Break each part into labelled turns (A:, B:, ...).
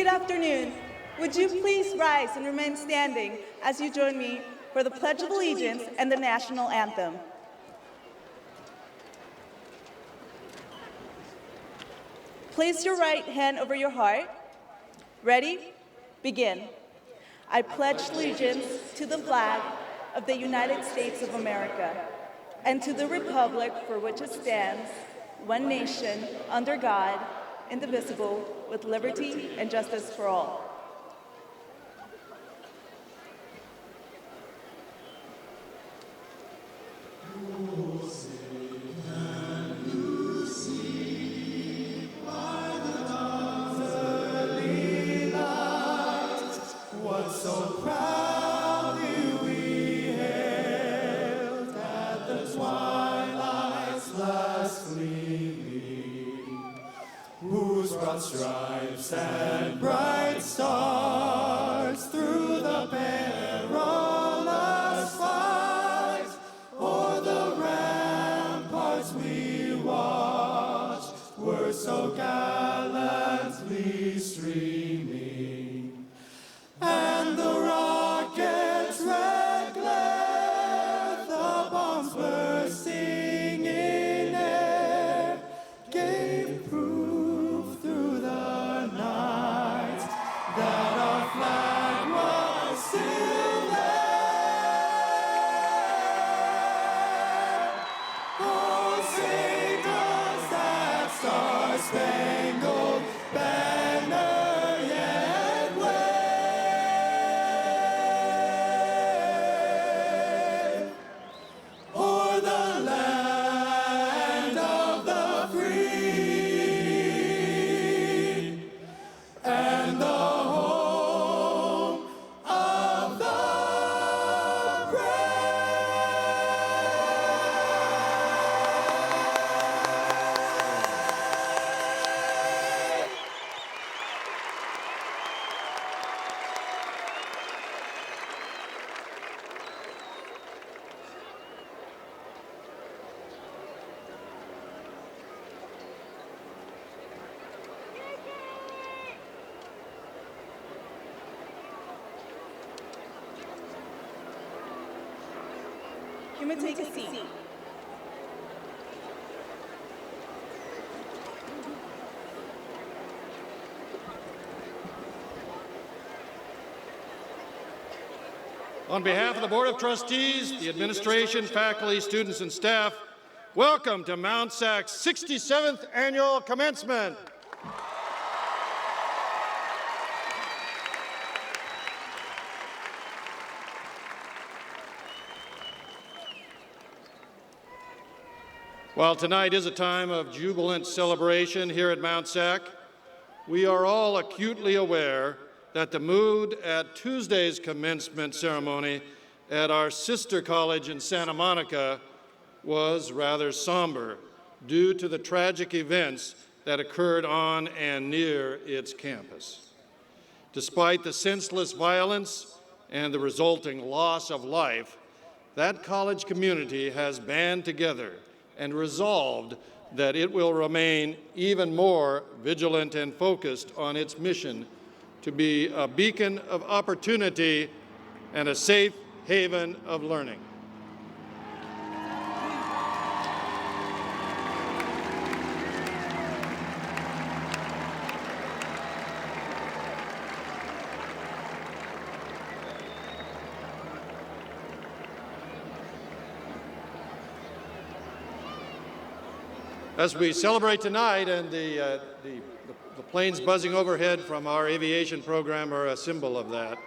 A: Good afternoon. Would you please rise and remain standing as you join me for the Pledge of Allegiance and the National Anthem. Place your right hand over your heart. Ready? Begin. I pledge allegiance to the flag of the United States of America and to the republic for which it stands, one nation, under God, indivisible, with liberty and justice for all.
B: Stripes and bright stars through the perilous fight, o'er the ramparts we watched were so gallantly streaming, and the rocket's red glare, the bombs bursting in air, gave proof that our flag was still there. Oh, say does that star-spangled banner yet wave o'er the land of the free and the
A: You may take a seat.
C: On behalf of the Board of Trustees, the administration, faculty, students, and staff, welcome to Mount SAC's 67th Annual Commencement. While tonight is a time of jubilant celebration here at Mount SAC, we are all acutely aware that the mood at Tuesday's commencement ceremony at our sister college in Santa Monica was rather somber due to the tragic events that occurred on and near its campus. Despite the senseless violence and the resulting loss of life, that college community has band together and resolved that it will remain even more vigilant and focused on its mission to be a beacon of opportunity and a safe haven of learning. As we celebrate tonight, and the planes buzzing overhead from our aviation program are a symbol of that.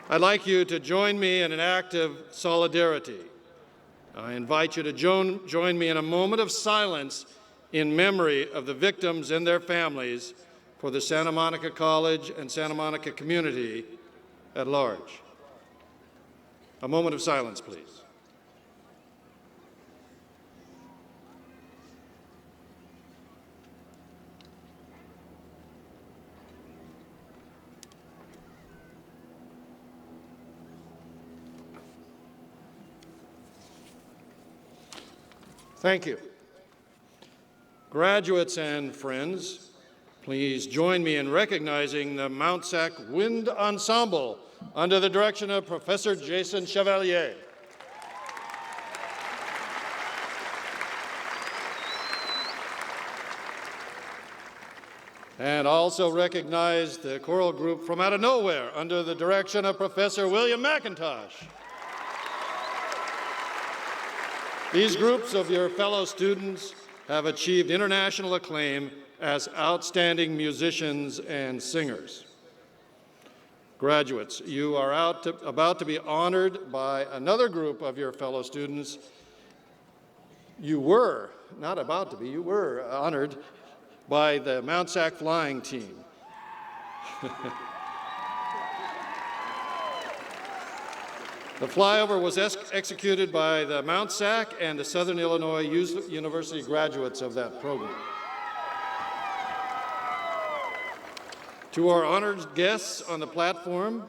C: I'd like you to join me in an act of solidarity. I invite you to join me in a moment of silence in memory of the victims and their families for the Santa Monica College and Santa Monica community at large. A moment of silence, please. Thank you. Graduates and friends, please join me in recognizing the Mount SAC Wind Ensemble under the direction of Professor Jason Chevalier. And also recognize the choral group from out of nowhere under the direction of Professor William McIntosh. These groups of your fellow students have achieved international acclaim as outstanding musicians and singers. Graduates, you are about to be honored by another group of your fellow students. You were, not about to be, you were honored by the Mount SAC flying team. The flyover was executed by the Mount SAC and the Southern Illinois University graduates of that program. To our honored guests on the platform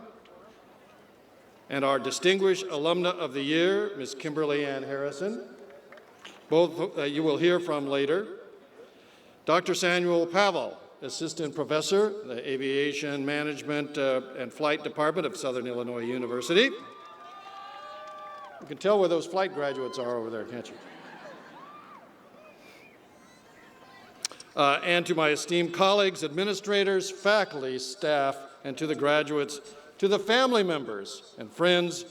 C: and our distinguished alumna of the year, Ms. Kimberly Ann Harrison, both you will hear from later. Dr. Samuel Pavel, Assistant Professor, the Aviation Management and Flight Department of Southern Illinois University. You can tell where those flight graduates are over there, can't you? And to my esteemed colleagues, administrators, faculty, staff, and to the graduates, to the family members and friends,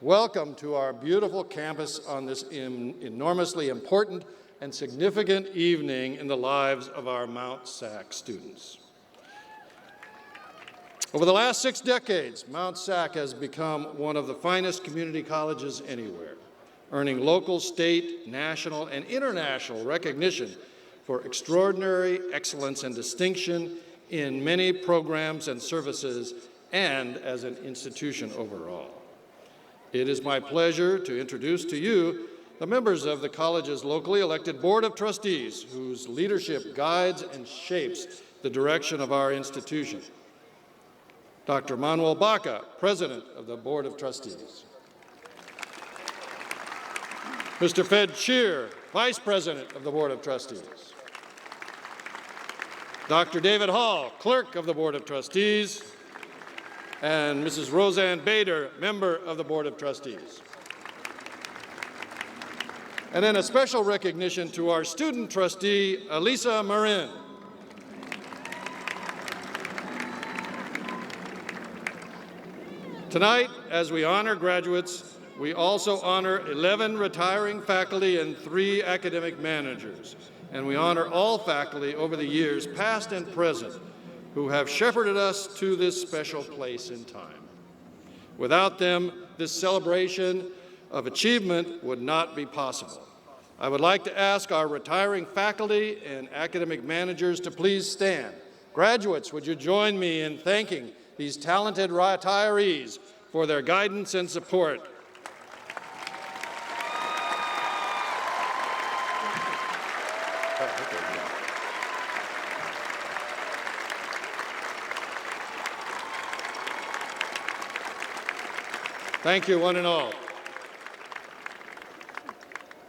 C: welcome to our beautiful campus on this enormously important and significant evening in the lives of our Mount SAC students. Over the last 6 decades, Mount SAC has become one of the finest community colleges anywhere, earning local, state, national, and international recognition for extraordinary excellence and distinction in many programs and services and as an institution overall. It is my pleasure to introduce to you the members of the college's locally elected Board of Trustees, whose leadership guides and shapes the direction of our institution. Dr. Manuel Baca, President of the Board of Trustees. Mr. Fed Cheer, Vice President of the Board of Trustees. Dr. David Hall, Clerk of the Board of Trustees. And Mrs. Roseanne Bader, Member of the Board of Trustees. And then a special recognition to our student trustee, Elisa Marin. Tonight, as we honor graduates, we also honor 11 retiring faculty and 3 academic managers. And we honor all faculty over the years, past and present, who have shepherded us to this special place in time. Without them, this celebration of achievement would not be possible. I would like to ask our retiring faculty and academic managers to please stand. Graduates, would you join me in thanking these talented retirees for their guidance and support? Thank you, one and all.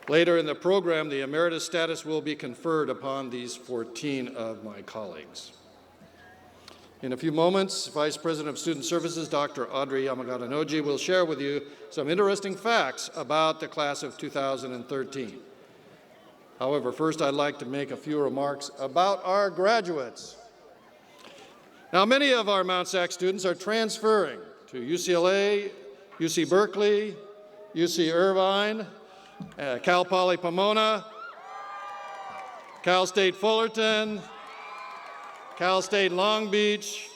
C: Later in the program, the emeritus status will be conferred upon these 14 of my colleagues. In a few moments, Vice President of Student Services, Dr. Audrey Yamagata-Noji, will share with you some interesting facts about the class of 2013. However, first I'd like to make a few remarks about our graduates. Now, many of our Mount SAC students are transferring to UCLA, UC Berkeley, UC Irvine, Cal Poly Pomona, Cal State Fullerton, Cal State Long Beach,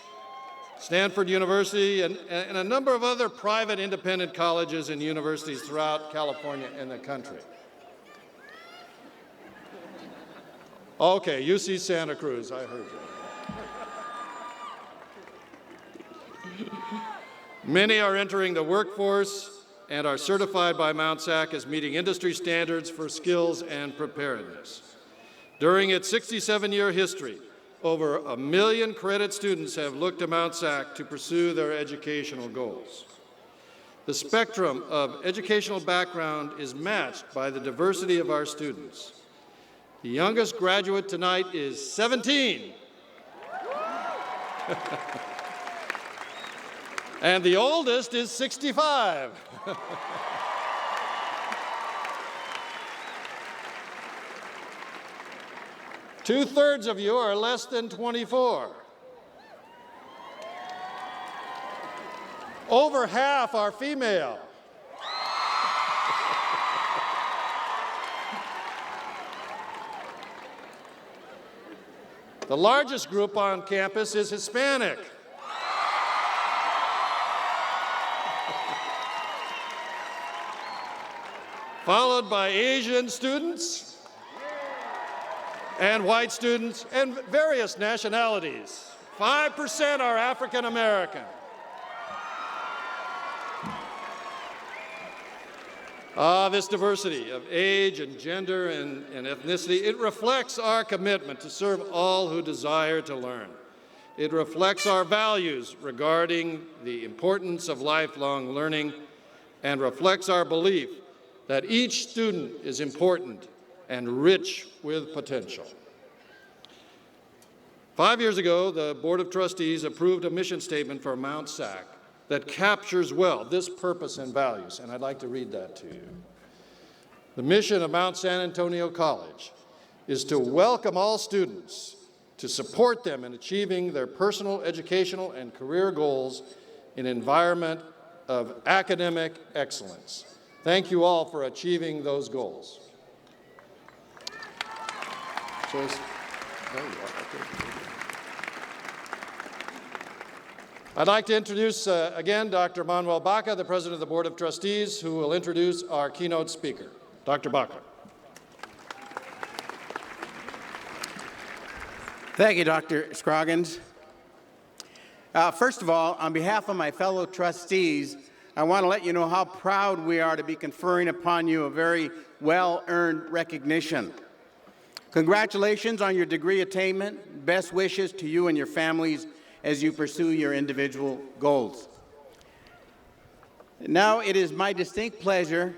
C: Stanford University, and a number of other private independent colleges and universities throughout California and the country. Okay, UC Santa Cruz, I heard you. Many are entering the workforce and are certified by Mount SAC as meeting industry standards for skills and preparedness. During its 67-year history, over 1 million credit students have looked to Mount SAC to pursue their educational goals. The spectrum of educational background is matched by the diversity of our students. The youngest graduate tonight is 17. And the oldest is 65. Two-thirds of you are less than 24. Over half are female. The largest group on campus is Hispanic. Followed by Asian students and white students and various nationalities. 5% are African American. This diversity of age and gender and ethnicity, it reflects our commitment to serve all who desire to learn. It reflects our values regarding the importance of lifelong learning and reflects our belief that each student is important and rich with potential. 5 years ago, the Board of Trustees approved a mission statement for Mount SAC that captures well this purpose and values, and I'd like to read that to you. The mission of Mount San Antonio College is to welcome all students, to support them in achieving their personal, educational, and career goals in an environment of academic excellence. Thank you all for achieving those goals. Joyce, there you are. I'd like to introduce again Dr. Manuel Baca, the President of the Board of Trustees, who will introduce our keynote speaker. Dr. Baca.
D: Thank you, Dr. Scroggins. First of all, on behalf of my fellow trustees, I want to let you know how proud we are to be conferring upon you a very well-earned recognition. Congratulations on your degree attainment. Best wishes to you and your families as you pursue your individual goals. Now it is my distinct pleasure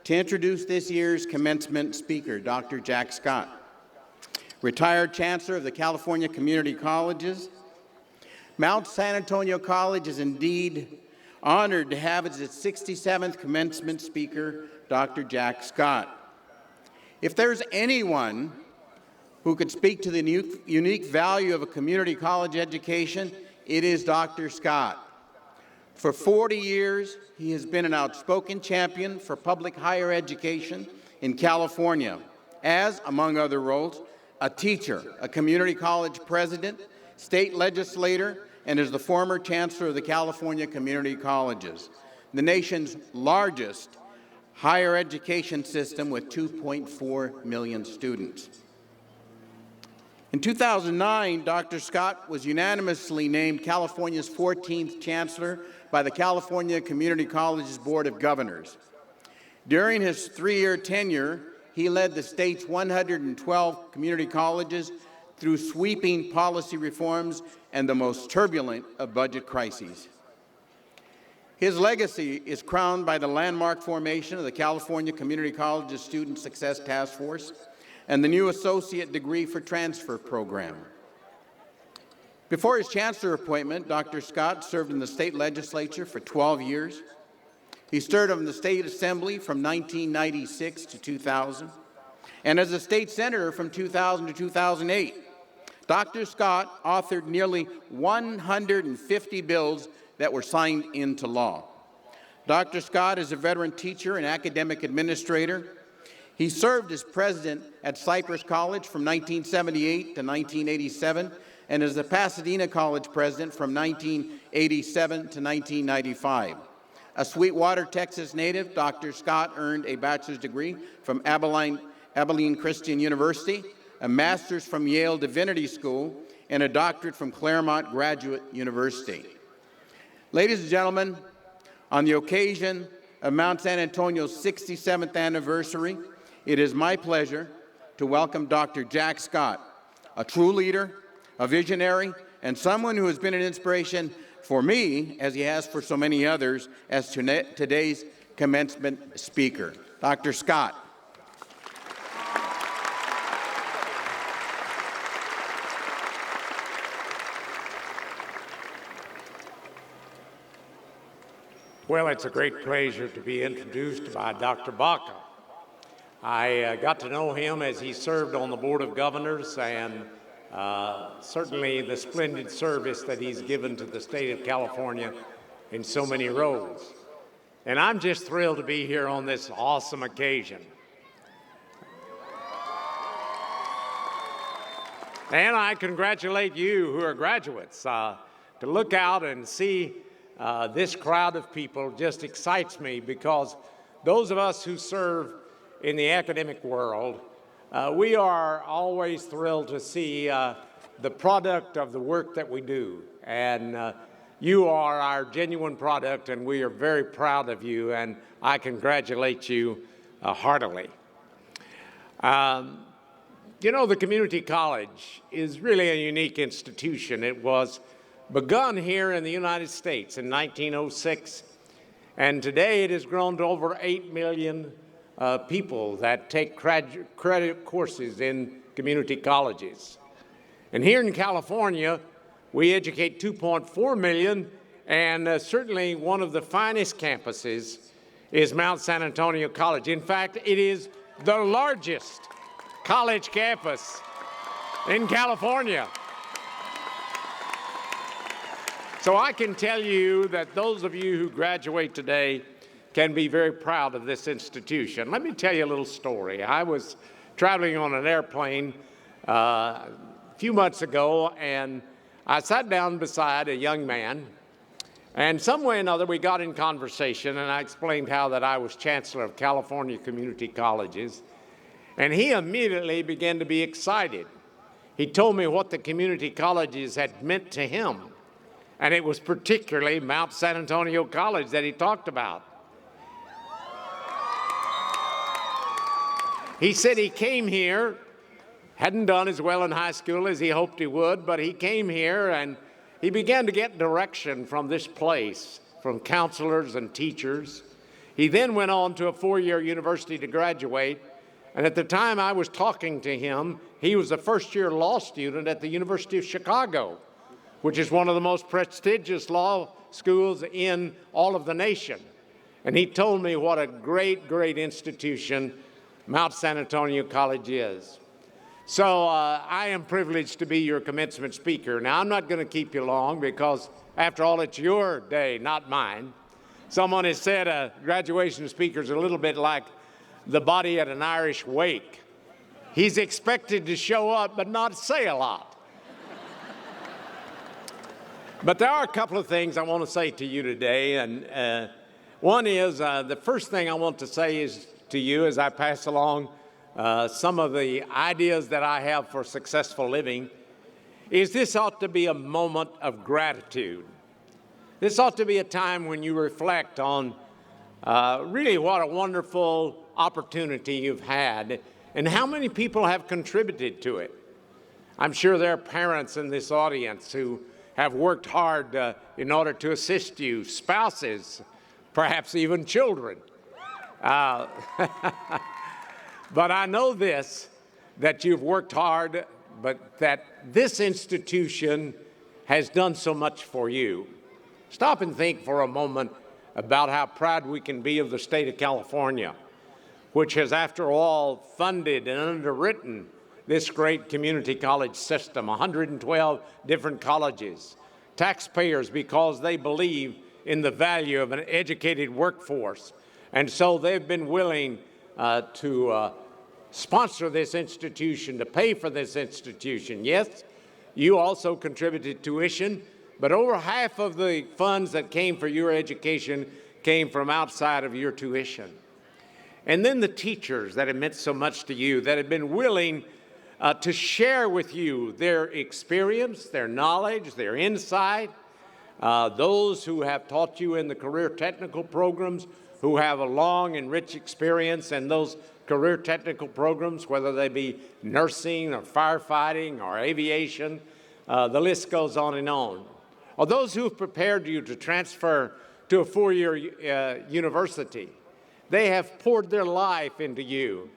D: to introduce this year's commencement speaker, Dr. Jack Scott, retired Chancellor of the California Community Colleges. Mount San Antonio College is indeed honored to have as its 67th commencement speaker, Dr. Jack Scott. If there's anyone who could speak to the unique value of a community college education, it is Dr. Scott. For 40 years, he has been an outspoken champion for public higher education in California as, among other roles, a teacher, a community college president, state legislator, and is the former chancellor of the California Community Colleges, the nation's largest higher education system with 2.4 million students. In 2009, Dr. Scott was unanimously named California's 14th chancellor by the California Community Colleges Board of Governors. During his 3-year tenure, he led the state's 112 community colleges through sweeping policy reforms and the most turbulent of budget crises. His legacy is crowned by the landmark formation of the California Community Colleges Student Success Task Force and the new Associate Degree for Transfer program. Before his chancellor appointment, Dr. Scott served in the state legislature for 12 years. He served on the state assembly from 1996 to 2000, and as a state senator from 2000 to 2008. Dr. Scott authored nearly 150 bills that were signed into law. Dr. Scott is a veteran teacher and academic administrator. He served as president at Cypress College from 1978 to 1987 and as the Pasadena College president from 1987 to 1995. A Sweetwater, Texas native, Dr. Scott earned a bachelor's degree from Abilene Christian University, a master's from Yale Divinity School, and a doctorate from Claremont Graduate University. Ladies and gentlemen, on the occasion of Mount San Antonio's 67th anniversary, it is my pleasure to welcome Dr. Jack Scott, a true leader, a visionary, and someone who has been an inspiration for me, as he has for so many others, as today's commencement speaker. Dr. Scott.
E: Well, it's a great pleasure to be introduced by Dr. Baca. I got to know him as he served on the Board of Governors, and certainly the splendid service that he's given to the state of California in so many roles. And I'm just thrilled to be here on this awesome occasion. And I congratulate you who are graduates. To look out and see this crowd of people just excites me, because those of us who serve in the academic world, we are always thrilled to see the product of the work that we do. And you are our genuine product, and we are very proud of you, and I congratulate you heartily. You know, the community college is really a unique institution. It was begun here in the United States in 1906, and today it has grown to over 8 million people that take credit courses in community colleges. And here in California, we educate 2.4 million, and certainly one of the finest campuses is Mount San Antonio College. In fact, it is the largest college campus in California. So I can tell you that those of you who graduate today can be very proud of this institution. Let me tell you a little story. I was traveling on an airplane a few months ago, and I sat down beside a young man, and some way or another we got in conversation, and I explained how that I was chancellor of California Community Colleges. And he immediately began to be excited. He told me what the community colleges had meant to him. And it was particularly Mount San Antonio College that he talked about. He said he came here, hadn't done as well in high school as he hoped he would, but he came here and he began to get direction from this place, from counselors and teachers. He then went on to a four-year university to graduate. And at the time I was talking to him, he was a first-year law student at the University of Chicago, which is one of the most prestigious law schools in all of the nation. And he told me what a great, great institution Mount San Antonio College is. So I am privileged to be your commencement speaker. Now, I'm not going to keep you long, because after all, it's your day, not mine. Someone has said a graduation speaker is a little bit like the body at an Irish wake. He's expected to show up but not say a lot. But there are a couple of things I want to say to you today, and one is the first thing I want to say is to you as I pass along some of the ideas that I have for successful living, is this ought to be a moment of gratitude. This ought to be a time when you reflect on really what a wonderful opportunity you've had and how many people have contributed to it. I'm sure there are parents in this audience who have worked hard in order to assist you, spouses, perhaps even children. But I know this, that you've worked hard, but that this institution has done so much for you. Stop and think for a moment about how proud we can be of the state of California, which has, after all, funded and underwritten this great community college system, 112 different colleges, taxpayers, because they believe in the value of an educated workforce. And so they've been willing to sponsor this institution, to pay for this institution. Yes, you also contributed tuition, but over half of the funds that came for your education came from outside of your tuition. And then the teachers that have meant so much to you, that have been willing to share with you their experience, their knowledge, their insight, those who have taught you in the career technical programs, who have a long and rich experience in those career technical programs, whether they be nursing or firefighting or aviation, the list goes on and on. Or those who have prepared you to transfer to a four-year university. They have poured their life into you,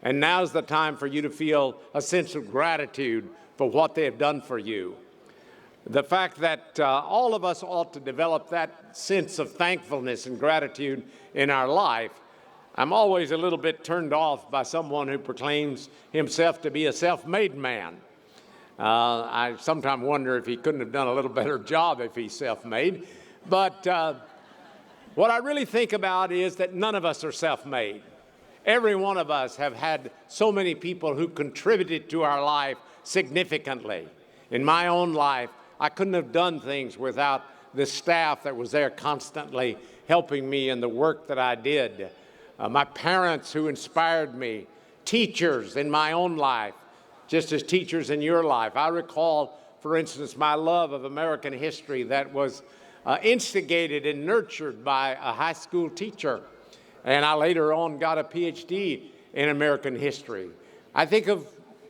E: and now's the time for you to feel a sense of gratitude for what they have done for you. the fact that all of us ought to develop that sense of thankfulness and gratitude in our life. I'm always a little bit turned off by someone who proclaims himself to be a self-made man. I sometimes wonder if he couldn't have done a little better job if he's self-made. But what I really think about is that none of us are self-made. Every one of us have had so many people who contributed to our life significantly. In my own life, I couldn't have done things without the staff that was there constantly helping me in the work that I did. My parents who inspired me, teachers in my own life, just as teachers in your life. I recall, for instance, my love of American history that was instigated and nurtured by a high school teacher. And I later on got a PhD in American history. I think of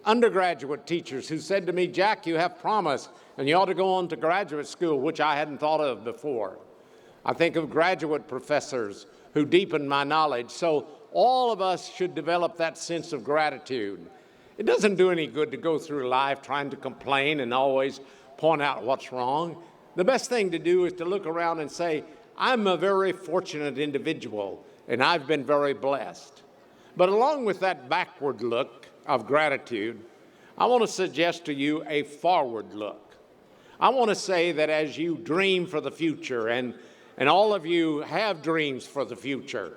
E: undergraduate teachers who said to me, Jack, you have promise, and you ought to go on to graduate school, which I hadn't thought of before. I think of graduate professors who deepened my knowledge. So all of us should develop that sense of gratitude. It doesn't do any good to go through life trying to complain and always point out what's wrong. The best thing to do is to look around and say, I'm a very fortunate individual, and I've been very blessed. But along with that backward look of gratitude, I want to suggest to you a forward look. I want to say that as you dream for the future, and all of you have dreams for the future,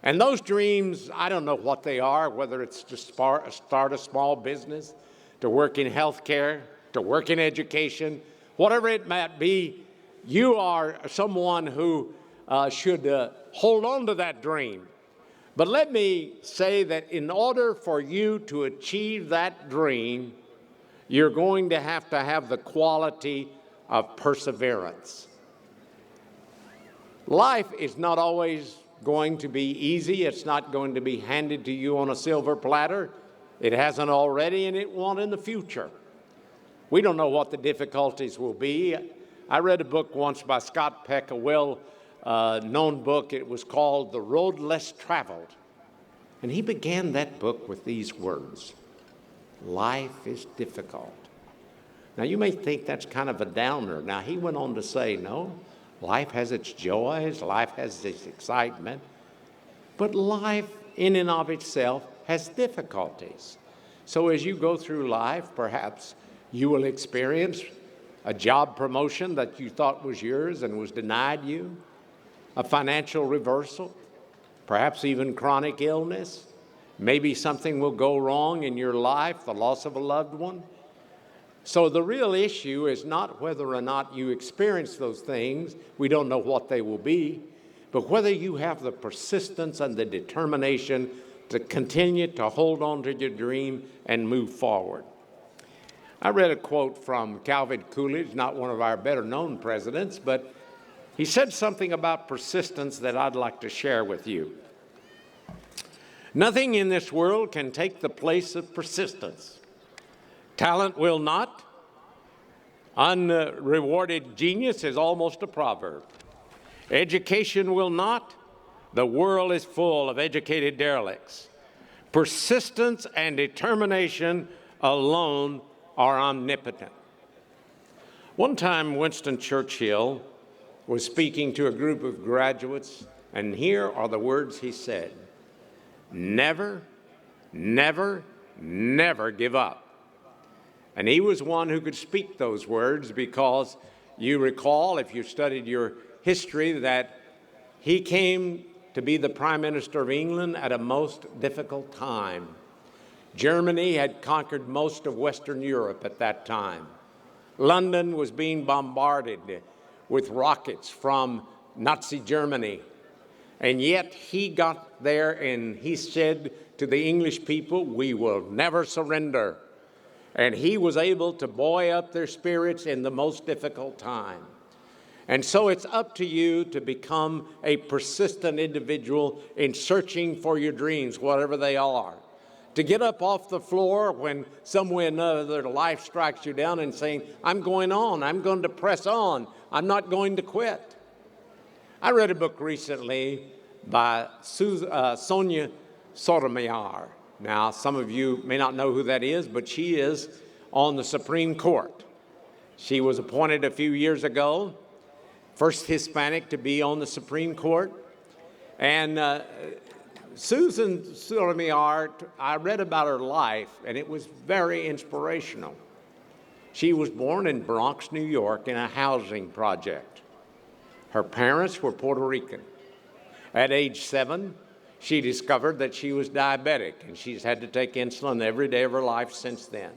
E: and those dreams, I don't know what they are, whether it's to start a small business, to work in healthcare, to work in education, whatever it might be, you are someone who should hold on to that dream. But let me say that in order for you to achieve that dream, you're going to have the quality of perseverance. Life is not always going to be easy. It's not going to be handed to you on a silver platter. It hasn't already, and it won't in the future. We don't know what the difficulties will be. I read a book once by Scott Peck, a well-known book. It was called The Road Less Traveled. And he began that book with these words: life is difficult. Now, you may think that's kind of a downer. Now, he went on to say, no, life has its joys, life has its excitement, but life in and of itself has difficulties. So as you go through life, perhaps you will experience a job promotion that you thought was yours and was denied you, a financial reversal, perhaps even chronic illness. Maybe something will go wrong in your life, the loss of a loved one. So the real issue is not whether or not you experience those things, we don't know what they will be, but whether you have the persistence and the determination to continue to hold on to your dream and move forward. I read a quote from Calvin Coolidge, not one of our better-known presidents, but he said something about persistence that I'd like to share with you. Nothing in this world can take the place of persistence. Talent will not. Unrewarded genius is almost a proverb. Education will not. The world is full of educated derelicts. Persistence and determination alone are omnipotent. One time, Winston Churchill was speaking to a group of graduates, and here are the words he said: never, never, never give up. And he was one who could speak those words because you recall, if you studied your history, that he came to be the Prime Minister of England at a most difficult time. Germany had conquered most of Western Europe at that time. London was being bombarded with rockets from Nazi Germany. And yet he got there and he said to the English people, we will never surrender. And he was able to buoy up their spirits in the most difficult time. And so it's up to you to become a persistent individual in searching for your dreams, whatever they are. To get up off the floor when some way or another life strikes you down and saying, I'm going on, I'm going to press on, I'm not going to quit. I read a book recently by Sonia Sotomayor. Now, some of you may not know who that is, but she is on the Supreme Court. She was appointed a few years ago, first Hispanic to be on the Supreme Court. And Susan Sotomayor, I read about her life, and it was very inspirational. She was born in Bronx, New York, in a housing project. Her parents were Puerto Rican. At age 7, she discovered that she was diabetic, and she's had to take insulin every day of her life since then.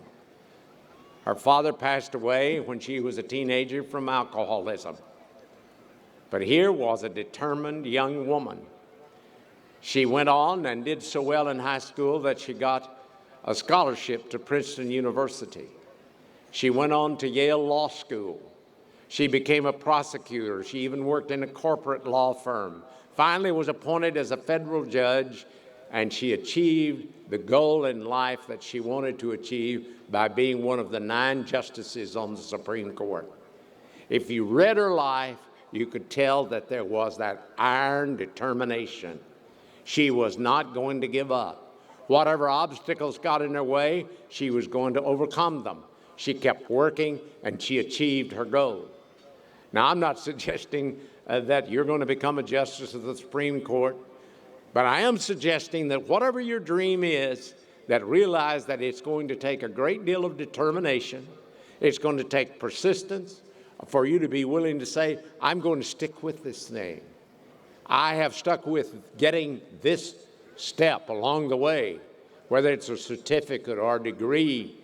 E: Her father passed away when she was a teenager from alcoholism. But here was a determined young woman. She went on and did so well in high school that she got a scholarship to Princeton University. She went on to Yale Law School. She became a prosecutor. She even worked in a corporate law firm. Finally was appointed as a federal judge, and she achieved the goal in life that she wanted to achieve by being one of the 9 justices on the Supreme Court. If you read her life, you could tell that there was that iron determination. She was not going to give up. Whatever obstacles got in her way, she was going to overcome them. She kept working, and she achieved her goal. Now, I'm not suggesting that you're going to become a justice of the Supreme Court, but I am suggesting that whatever your dream is, that realize that it's going to take a great deal of determination. It's going to take persistence for you to be willing to say, I'm going to stick with this thing. I have stuck with getting this step along the way, whether it's a certificate or a degree,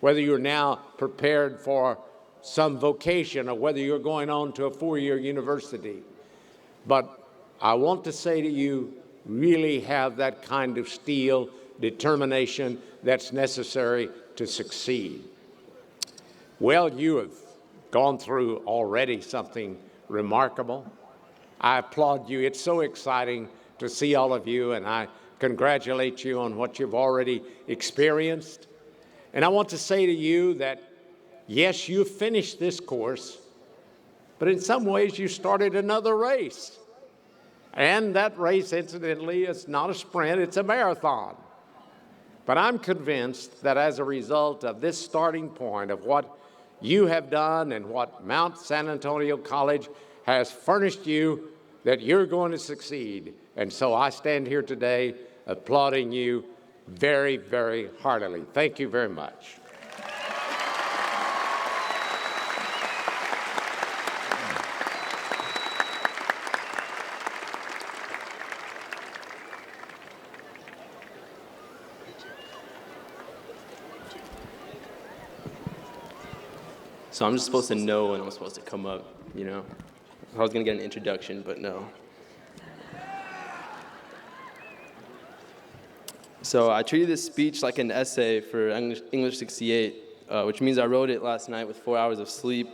E: whether you're now prepared for some vocation or whether you're going on to a 4-year university. But I want to say to you, really have that kind of steel determination that's necessary to succeed. Well, you have gone through already something remarkable. I applaud you. It's so exciting to see all of you, and I congratulate you on what you've already experienced. And I want to say to you that, yes, you finished this course, but in some ways you started another race. And that race, incidentally, is not a sprint, it's a marathon. But I'm convinced that as a result of this starting point of what you have done and what Mount San Antonio College has furnished you, that you're going to succeed. And so I stand here today applauding you very, very heartily. Thank you very much.
F: So I'm just supposed to know when I'm supposed to come up, you know? I was gonna get an introduction, but no. So I treated this speech like an essay for English 68, which means I wrote it last night with 4 hours of sleep.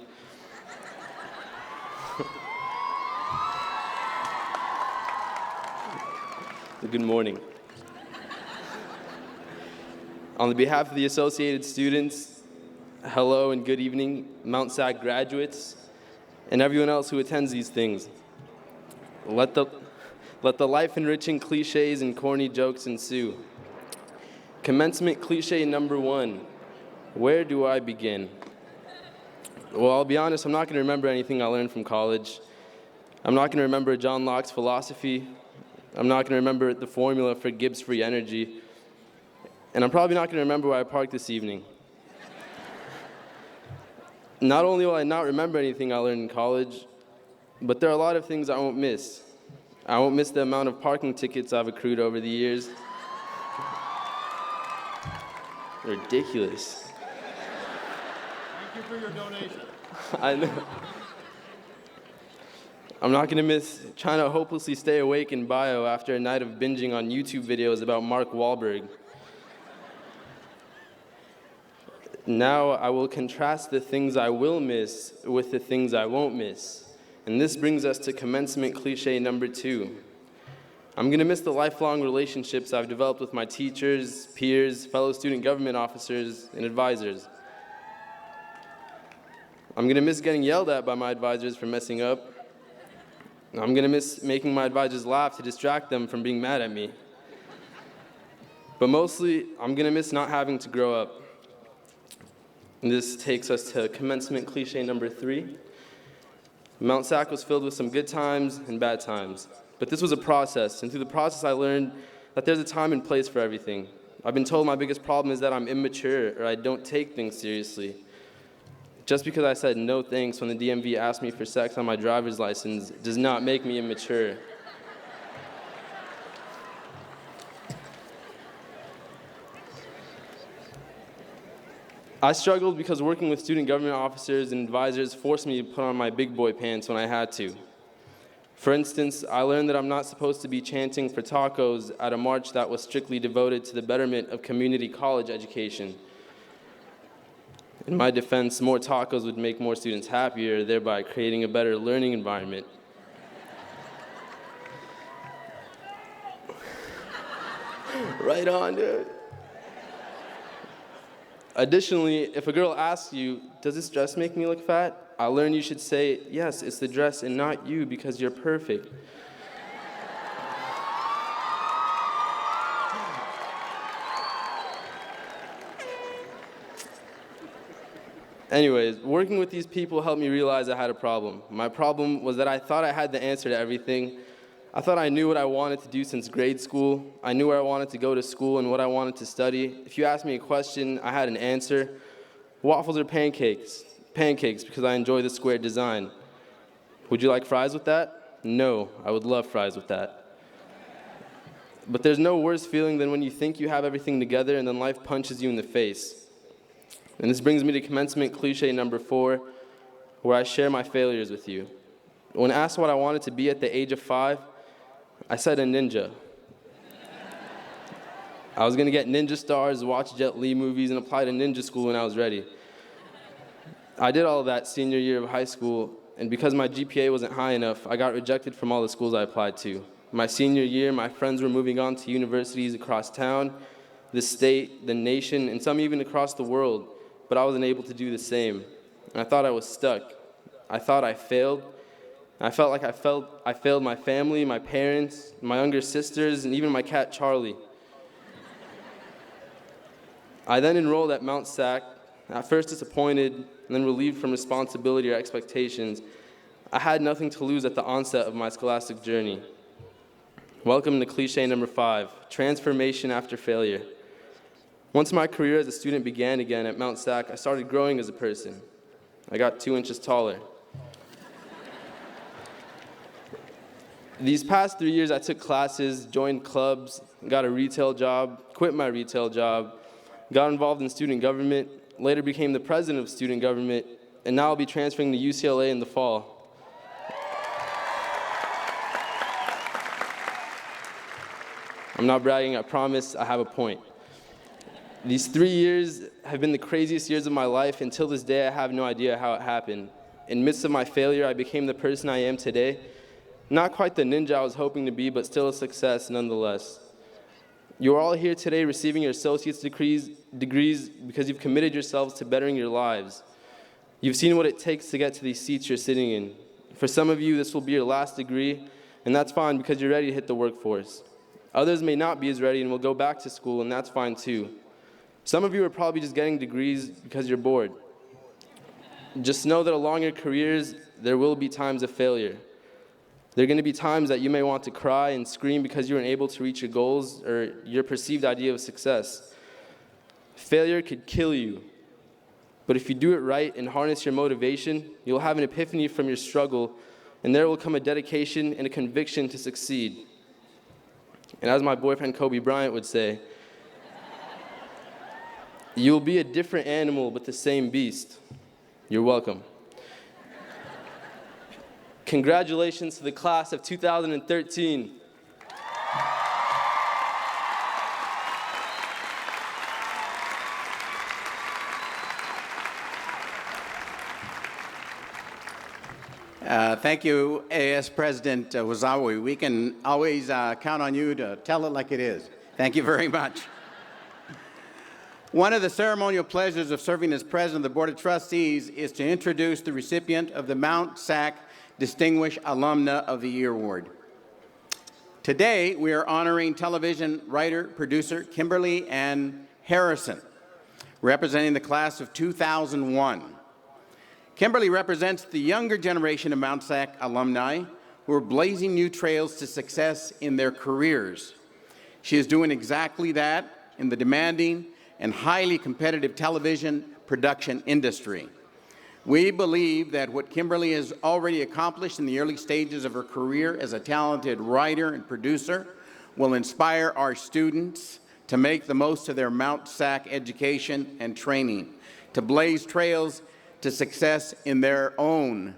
F: Good morning. On behalf of the associated students, hello and good evening, Mount SAC graduates, and everyone else who attends these things. Let the life-enriching cliches and corny jokes ensue. Commencement cliche number 1, where do I begin? Well, I'll be honest, I'm not going to remember anything I learned from college. I'm not going to remember John Locke's philosophy. I'm not going to remember the formula for Gibbs free energy. And I'm probably not going to remember where I parked this evening. Not only will I not remember anything I learned in college, but there are a lot of things I won't miss. I won't miss the amount of parking tickets I've accrued over the years. Ridiculous.
C: Thank you for your donation.
F: I know. I'm not going to miss trying to hopelessly stay awake in bio after a night of binging on YouTube videos about Mark Wahlberg. Now I will contrast the things I will miss with the things I won't miss. And this brings us to commencement cliche number 2. I'm going to miss the lifelong relationships I've developed with my teachers, peers, fellow student government officers, and advisors. I'm going to miss getting yelled at by my advisors for messing up. I'm going to miss making my advisors laugh to distract them from being mad at me. But mostly, I'm going to miss not having to grow up. And this takes us to commencement cliche number 3. Mount SAC was filled with some good times and bad times. But this was a process, and through the process I learned that there's a time and place for everything. I've been told my biggest problem is that I'm immature or I don't take things seriously. Just because I said no thanks when the DMV asked me for sex on my driver's license does not make me immature. I struggled because working with student government officers and advisors forced me to put on my big boy pants when I had to. For instance, I learned that I'm not supposed to be chanting for tacos at a march that was strictly devoted to the betterment of community college education. In my defense, more tacos would make more students happier, thereby creating a better learning environment. Right on, dude. Additionally, if a girl asks you, does this dress make me look fat? I learned you should say, yes, it's the dress and not you because you're perfect. Anyways, working with these people helped me realize I had a problem. My problem was that I thought I had the answer to everything. I thought I knew what I wanted to do since grade school. I knew where I wanted to go to school and what I wanted to study. If you asked me a question, I had an answer. Waffles or pancakes? Pancakes, because I enjoy the square design. Would you like fries with that? No, I would love fries with that. But there's no worse feeling than when you think you have everything together and then life punches you in the face. And this brings me to commencement cliche number 4, where I share my failures with you. When asked what I wanted to be at the age of 5, I said a ninja. I was going to get ninja stars, watch Jet Li movies, and apply to ninja school when I was ready. I did all of that senior year of high school, and because my GPA wasn't high enough, I got rejected from all the schools I applied to. My senior year, my friends were moving on to universities across town, the state, the nation, and some even across the world, but I wasn't able to do the same. And I thought I was stuck. I thought I failed. I felt like I failed my family, my parents, my younger sisters, and even my cat, Charlie. I then enrolled at Mount SAC, at first disappointed, and then relieved from responsibility or expectations. I had nothing to lose at the onset of my scholastic journey. Welcome to cliche number 5, transformation after failure. Once my career as a student began again at Mount SAC, I started growing as a person. I got 2 inches taller. These past 3 years, I took classes, joined clubs, got a retail job, quit my retail job, got involved in student government, later became the president of student government, and now I'll be transferring to UCLA in the fall. I'm not bragging, I promise I have a point. These 3 years have been the craziest years of my life. Until this day, I have no idea how it happened. In the midst of my failure, I became the person I am today. Not quite the ninja I was hoping to be, but still a success nonetheless. You are all here today receiving your associate's degrees because you've committed yourselves to bettering your lives. You've seen what it takes to get to these seats you're sitting in. For some of you, this will be your last degree, and that's fine because you're ready to hit the workforce. Others may not be as ready and will go back to school, and that's fine too. Some of you are probably just getting degrees because you're bored. Just know that along your careers, there will be times of failure. There are going to be times that you may want to cry and scream because you weren't able to reach your goals or your perceived idea of success. Failure could kill you. But if you do it right and harness your motivation, you'll have an epiphany from your struggle, and there will come a dedication and a conviction to succeed. And as my boyfriend Kobe Bryant would say, you'll be a different animal but the same beast. You're welcome. Congratulations to the class of 2013.
D: Thank you, AS President Azzawi. We can always count on you to tell it like it is. Thank you very much. One of the ceremonial pleasures of serving as President of the Board of Trustees is to introduce the recipient of the Mount SAC Distinguished Alumna of the Year Award. Today, we are honoring television writer, producer Kimberly Ann Harrison. representing the class of 2001. Kimberly represents the younger generation of Mount SAC alumni who are blazing new trails to success in their careers. She is doing exactly that in the demanding and highly competitive television production industry. We believe that what Kimberly has already accomplished in the early stages of her career as a talented writer and producer will inspire our students to make the most of their Mount SAC education and training, to blaze trails to success in their own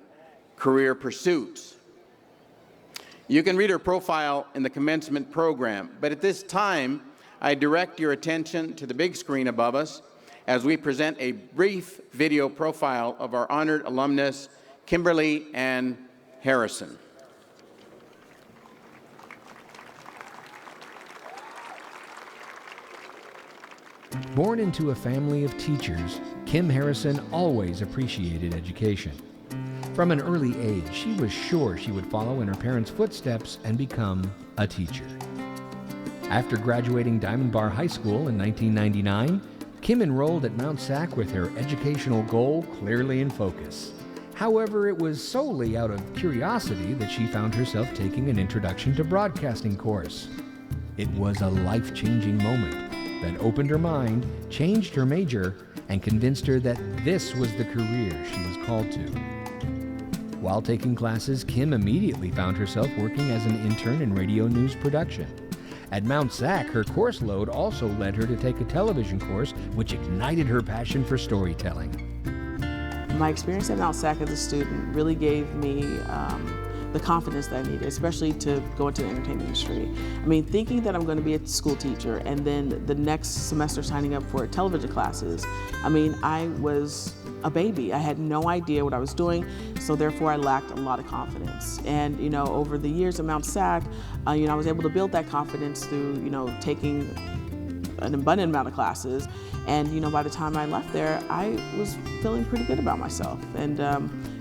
D: career pursuits. You can read her profile in the commencement program, but at this time, I direct your attention to the big screen above us as we present a brief video profile of our honored alumnus, Kimberly Ann Harrison.
G: Born into a family of teachers, Kim Harrison always appreciated education. From an early age, she was sure she would follow in her parents' footsteps and become a teacher. After graduating Diamond Bar High School in 1999, Kim enrolled at Mount SAC with her educational goal clearly in focus. However, it was solely out of curiosity that she found herself taking an Introduction to Broadcasting course. It was a life-changing moment that opened her mind, changed her major, and convinced her that this was the career she was called to. While taking classes, Kim immediately found herself working as an intern in radio news production. At Mount SAC, her course load also led her to take a television course, which ignited her passion for storytelling.
H: My experience at Mount SAC as a student really gave me the confidence that I needed, especially to go into the entertainment industry. I mean, thinking that I'm going to be a school teacher and then the next semester signing up for television classes, I mean, I was a baby. I had no idea what I was doing, so therefore I lacked a lot of confidence. And, you know, over the years at Mount SAC, I was able to build that confidence through, taking an abundant amount of classes. And, by the time I left there, I was feeling pretty good about myself. And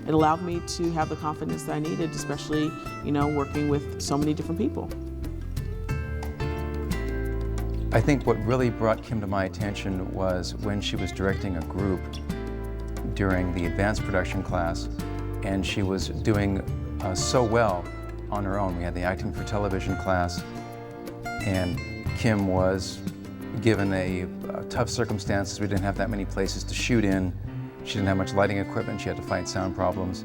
H: it allowed me to have the confidence that I needed, especially, working with so many different people.
I: I think what really brought Kim to my attention was when she was directing a group during the advanced production class, and she was doing so well on her own. We had the acting for television class, and Kim was given a tough circumstances. We didn't have that many places to shoot in. She didn't have much lighting equipment. She had to fight sound problems.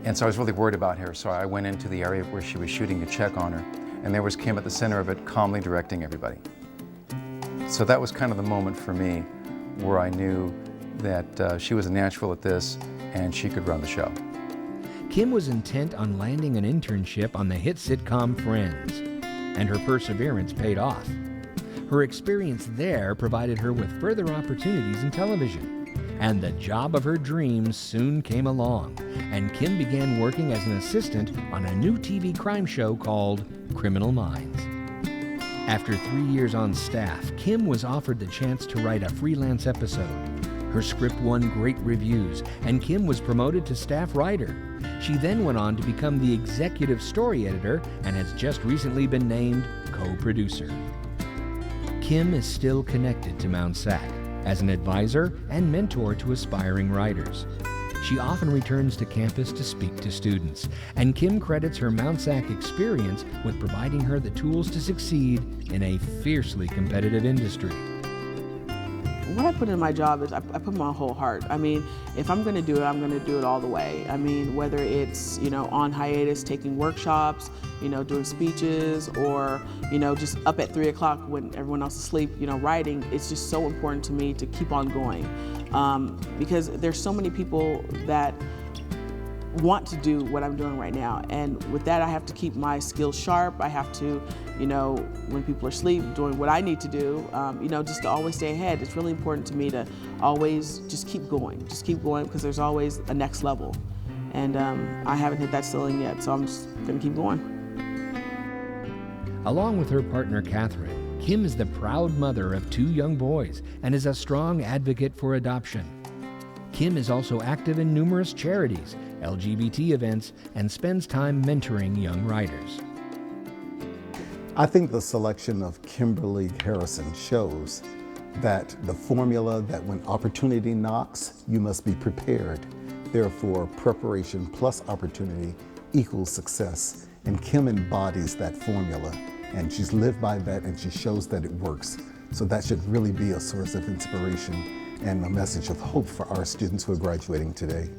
I: And so I was really worried about her. So I went into the area where she was shooting to check on her. And there was Kim at the center of it, calmly directing everybody. So that was kind of the moment for me where I knew that she was a natural at this and she could run the show.
G: Kim was intent on landing an internship on the hit sitcom Friends, and her perseverance paid off. Her experience there provided her with further opportunities in television, and the job of her dreams soon came along, and Kim began working as an assistant on a new TV crime show called Criminal Minds. After 3 years on staff, Kim was offered the chance to write a freelance episode. Her script won great reviews, and Kim was promoted to staff writer. She then went on to become the executive story editor and has just recently been named co-producer. Kim is still connected to Mount SAC as an advisor and mentor to aspiring writers. She often returns to campus to speak to students, and Kim credits her Mount SAC experience with providing her the tools to succeed in a fiercely competitive industry.
H: What I put in my job is I put my whole heart. I mean, if I'm going to do it, I'm going to do it all the way. I mean, whether it's, on hiatus, taking workshops, doing speeches, or, just up at 3 o'clock when everyone else is asleep, writing, it's just so important to me to keep on going. Because there's so many people that want to do what I'm doing right now. And with that, I have to keep my skills sharp. I have to, when people are asleep, doing what I need to do, just to always stay ahead. It's really important to me to always just keep going because there's always a next level. And I haven't hit that ceiling yet, so I'm just gonna keep going.
G: Along with her partner, Catherine, Kim is the proud mother of 2 young boys and is a strong advocate for adoption. Kim is also active in numerous charities, LGBT events, and spends time mentoring young writers.
B: I think the selection of Kimberly Harrison shows that the formula that when opportunity knocks, you must be prepared. Therefore, preparation plus opportunity equals success. And Kim embodies that formula, and she's lived by that, and she shows that it works. So that should really be a source of inspiration and a message of hope for our students who are graduating today.